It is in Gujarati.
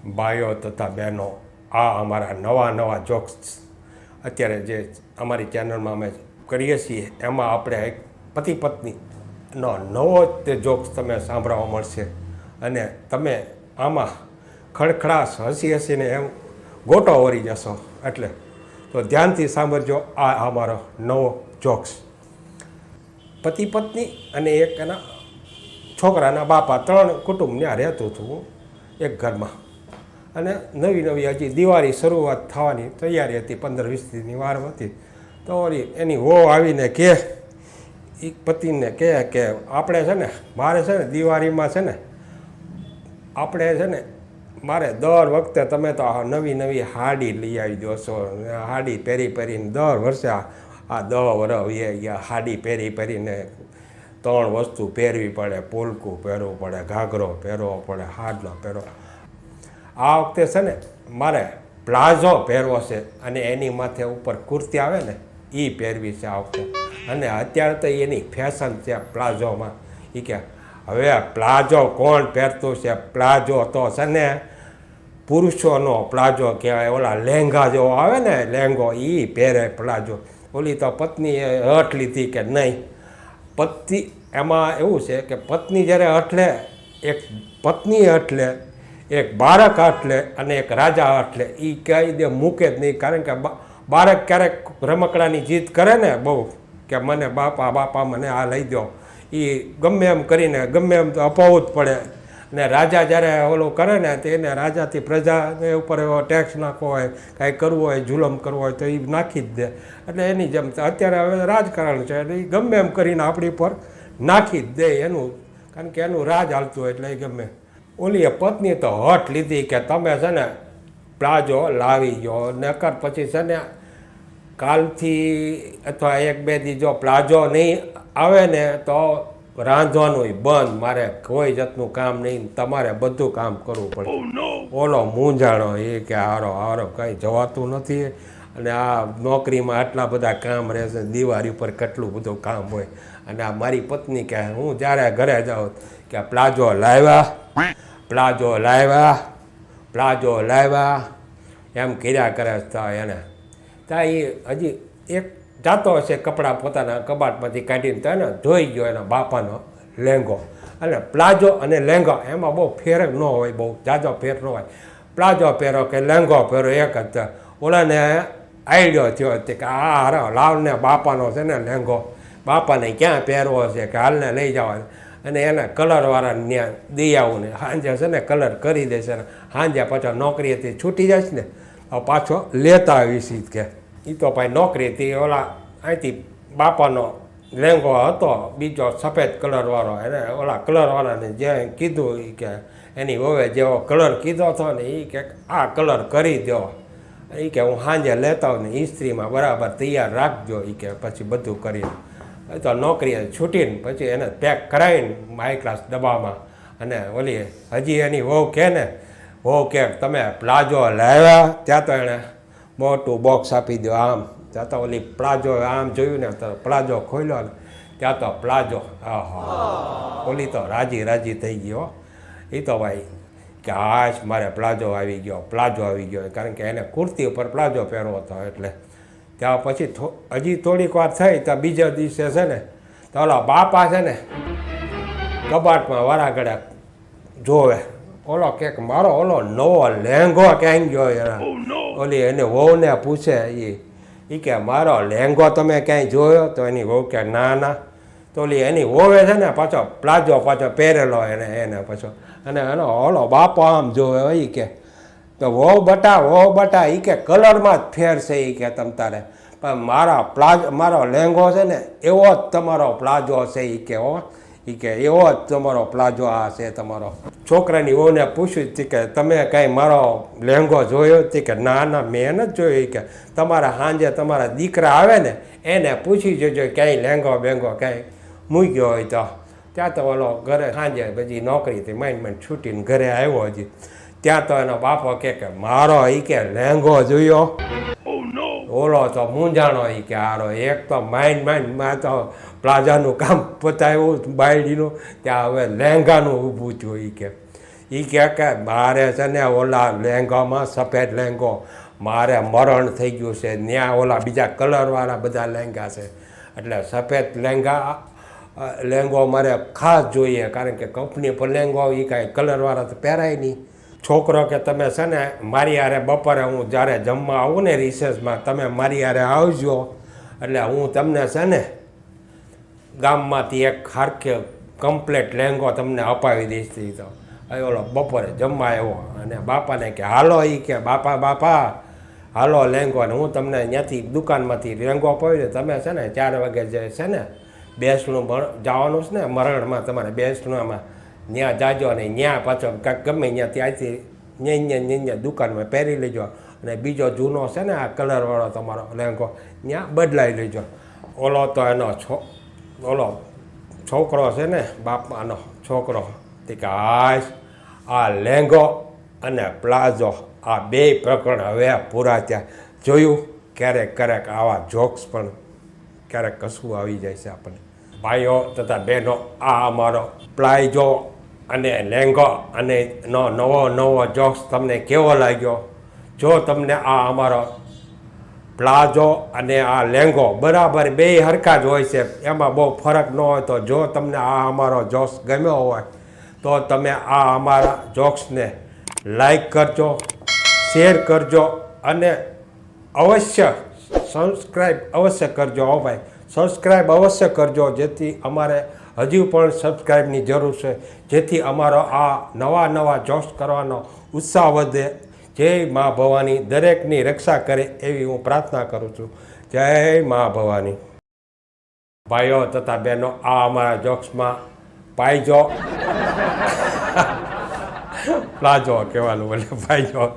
ભાઈઓ તથા બહેનો, આ અમારા નવા જોક્સ અત્યારે જે અમારી ચેનલમાં અમે કરીએ છીએ એમાં આપણે એક પતિ પત્નીનો નવો તે જોક્સ તમે સાંભળવા મળશે અને તમે આમાં ખડખડાશ હસીને એમ ગોટો વળી જશો. એટલે તો ધ્યાનથી સાંભળજો આ અમારો નવો જોક્સ. પતિ પત્ની અને એક એના છોકરાના બાપા 3 કુટુંબ ત્યાં રહેતું હતું એક ઘરમાં. અને નવી હજી દિવાળી શરૂઆત થવાની તૈયારી હતી, 15-20 દીની વાર હતી. તો વળી એની વહુ આવીને કહે, એ પતિને કહે કે આપણે છે ને, મારે છે ને દિવાળીમાં છે ને, આપણે છે ને, મારે દર વખતે તમે તો નવી હાડી લઈ આવી દો છો. હાડી પહેરીને દર વર્ષે આ 10 વર્ષ હાડી પહેરીને 3 વસ્તુ પહેરવી પડે. પોલકું પહેરવું પડે, ઘાઘરો પહેરવો પડે, હાડલો પહેરવો. આ વખતે છે ને મારે પ્લાઝો પહેરવો છે અને એની માથે ઉપર કુર્તી આવે ને એ પહેરવી છે આ વખતે. અને અત્યારે તો એની ફેશન છે પ્લાઝોમાં. એ કે હવે પ્લાઝો કોણ પહેરતું છે? પ્લાઝો તો છે ને પુરુષોનો પ્લાઝો કહેવાય. ઓલા લહેંગા જેવો આવે ને, લહેંગો, એ પહેરે પ્લાઝો. ઓલી તો પત્નીએ હઠ લીધી કે નહીં. પતિ એમાં એવું છે કે પત્ની જ્યારે હઠ લે, એક પત્ની હઠ લે, એક બાળક હઠ લે અને એક રાજા હઠ લે. એ કહી દે મૂકે જ નહીં. કારણ કે બાળક ક્યારેક રમકડાની જીદ કરે ને બહુ, કે મને બાપા મને આ લઈ દો, એ ગમે એમ કરીને ગમે એમ તો અપાવવું જ પડે. ને રાજા જ્યારે ઓલું કરે ને તો એને રાજાથી પ્રજાને ઉપર એવો ટેક્સ નાખવો હોય, કાંઈ કરવું હોય, જુલમ કરવો હોય તો એ નાખી જ દે. એટલે એની જેમ અત્યારે હવે રાજકારણ છે એટલે એ ગમે એમ કરીને આપણી પર નાખી જ દે એનું, કારણ કે એનું રાજ હાલતું હોય એટલે એ ગમે. ઓલી પત્ની તો હઠ લીધી કે તમે છે ને પ્લાઝો લાવી ગયો, નકર પછી છે ને કાલથી અથવા 1-2 દી જો પ્લાઝો નહીં આવે ને તો રાંધવાનું બંધ, મારે કોઈ જાતનું કામ નહીં, તમારે બધું કામ કરવું પડે. ઓલો મૂંઝાણો એ કે હારો કંઈ જવાતું નથી અને આ નોકરીમાં આટલા બધા કામ રહેશે, દિવાળી ઉપર કેટલું બધું કામ હોય. અને આ મારી પત્ની કે હું જ્યારે ઘરે જાઉં કે પ્લાઝો લાવ્યા એમ કર્યા કરે એને. ત્યાં એ હજી એક જાતો હશે કપડાં પોતાના કબાટમાંથી કાઢીને તો એને જોઈ ગયો એના બાપાનો લહેંગો. અને પ્લાઝો અને લહેંગો એમાં બહુ ફેર ન હોય, બહુ જાજો ફેર ન હોય. પ્લાઝો પહેરો કે લહેંગો પહેરો એક જ. ઓલાને આઈડિયો થયો કે આ લાવને બાપાનો છે ને લહેંગો, બાપાને ક્યાં પહેરવો છે કે હાલને લઈ જવા. અને એને કલરવાળાને ત્યાં દઈ આવું ને સાંજે છે ને કલર કરી દેશે ને સાંજે પાછો નોકરીએથી છૂટી જાય છે ને પાછો લેતા આવીશ કે. એ તો ભાઈ નોકરીથી ઓલા અહીંથી બાપાનો લહેંગો હતો બીજો સફેદ કલરવાળો, એને ઓલા કલરવાળાને જે કીધું એ કે એની વહુએ જેવો કલર કીધો હતો ને એ કે આ કલર કરી દો. એ કે હું સાંજે લેતા આવું ને ઇસ્ત્રીમાં બરાબર તૈયાર રાખજો. એ કે પછી બધું કરીને તો નોકરીએ છૂટીને પછી એને પેક કરાવીને હાઈ ક્લાસ ડબ્બામાં. અને ઓલી હજી એની વહુ કહે ને, વહુ કે તમે પ્લાઝો લાવ્યા? ત્યાં તો એણે મોટું બોક્સ આપી દો આમ. ત્યાં તો ઓલી પ્લાઝો આમ જોયું ને તો પ્લાઝો ખોલ્યો ને ત્યાં તો પ્લાઝો. ઓલી તો રાજી થઈ ગયો. એ તો ભાઈ કે હાશ મારે પ્લાઝો આવી ગયો, કારણ કે એને કુર્તી ઉપર પ્લાઝો પહેરવો હતો એટલે. ત્યાં પછી હજી થોડીક વાર થઈ તો બીજા દિવસે છે ને તો ઓલા બાપા છે ને કબાટમાં વારાઘડા જોવે. ઓલો કે મારો ઓલો નવો લહેંગો ક્યાં ગયો એના. ઓલી એને વહુને પૂછે એ કે મારો લહેંગો તમે ક્યાંય જોયો? તો એની વહુ કે ના. તો ઓલી એની વહુએ છે ને પ્લાઝો પાછો પહેરેલો એને પાછો. અને એનો ઓલો બાપો આમ જોવે એ કે તો વહુ બટા એ કે કલરમાં જ ફેર છે એ કે તમ તારે, પણ મારો લહેંગો છે ને એવો જ તમારો પ્લાઝો છે એ કે એ કે એવો જ તમારો પ્લાઝો આ છે તમારો. છોકરાની વહુને પૂછ્યું કે તમે કાંઈ મારો લહેંગો જોયો? કે ના મેં નથી જોયો. કે તમારા સાંજે તમારા દીકરા આવે ને એને પૂછી જોજો ક્યાંય લહેંગો બેંગો ક્યાંય મૂક્યો હોય તો. ત્યાં તો ઓલો ઘરે સાંજે પછી નોકરીથી માંડ છૂટીને ઘરે આવ્યો હજી. ત્યાં તો એનો બાપો કે મારો એ કે લહેંગો જોયો? ઓલો તો મૂંઝાણો એ કે હારો એક તો માઇન્ડમાં તો પ્લાઝાનું કામ પતાવ્યું બાયડીનું, ત્યાં હવે લહેંગાનું ઊભું થયું. એ કહે કે મારે છે ને ઓલા લહેંગામાં સફેદ લહેંગો મારે મરણ થઈ ગયું છે, ત્યાં ઓલા બીજા કલરવાળા બધા લહેંગા છે, એટલે સફેદ લહેંગો મારે ખાસ જોઈએ, કારણ કે કંપની પર લહેંગો એ કાંઈ કલરવાળા તો પહેરાય નહીં. છોકરો કે તમે છે ને મારી હારે બપોરે હું જ્યારે જમવા આવું ને રિસેસમાં તમે મારી હારે આવજો, એટલે હું તમને છે ને ગામમાંથી એક ખારકે કમ્પ્લેટ લહેંગો તમને અપાવી દઈશ. તો ઓલો બપોરે જમવા આવ્યો અને બાપાને કે હાલો, એ કે બાપા હાલો લહેંગો, ને હું તમને ત્યાંથી દુકાનમાંથી લહેંગો અપાવી દઉં. તમે છે ને 4 વાગે જે છે ને બેસણું જવાનું છે ને મરણમાં, તમારે બેસણુંમાં ત્યાં જાજો ને ત્યાં પાછો કાંઈક ગમે ત્યાંથી ત્યાં દુકાનમાં પહેરી લેજો, અને બીજો જૂનો છે ને આ કલરવાળો તમારો લહેંગો ત્યાં બદલાઈ લેજો. ઓલો તો એનો ઓલો છોકરો છે ને બાપાનો છોકરો તે કે હાશ આ લહેંગો અને પ્લાઝો આ 2 પ્રકરણ હવે પૂરા થયા. જોયું ક્યારેક આવા જોક્સ પણ ક્યારેક કશું આવી જાય છે આપણને. ભાઈઓ તથા બહેનો, આ અમારો પ્લાઝો અને લહેંગો અને નવો જોક્સ તમને કેવો લાગ્યો? જો તમને આ અમારો પ્લાઝો અને આ લહેંગો બરાબર 2 હરખા જ હોય છે, એમાં બહુ ફરક ન હોય, તો જો તમને આ અમારો જોક્સ ગમ્યો હોય તો તમે આ અમારા જોક્સને લાઈક કરજો, શેર કરજો અને અવશ્ય સબસ્ક્રાઈબ અવશ્ય કરજો. હો ભાઈ, સબસ્ક્રાઈબ અવશ્ય કરજો, જેથી અમારે હજુ પણ સબસ્ક્રાઈબની જરૂર છે, જેથી અમારો આ નવા જોક્સ કરવાનો ઉત્સાહ વધે. જય મા ભવાની દરેકની રક્ષા કરે એવી હું પ્રાર્થના કરું છું. જય મા ભવાની. ભાઈઓ તથા બહેનો, આ અમારા જોક્સમાં પાઈજો પ્લાઝો કહેવાનું, બોલે પાઈજો.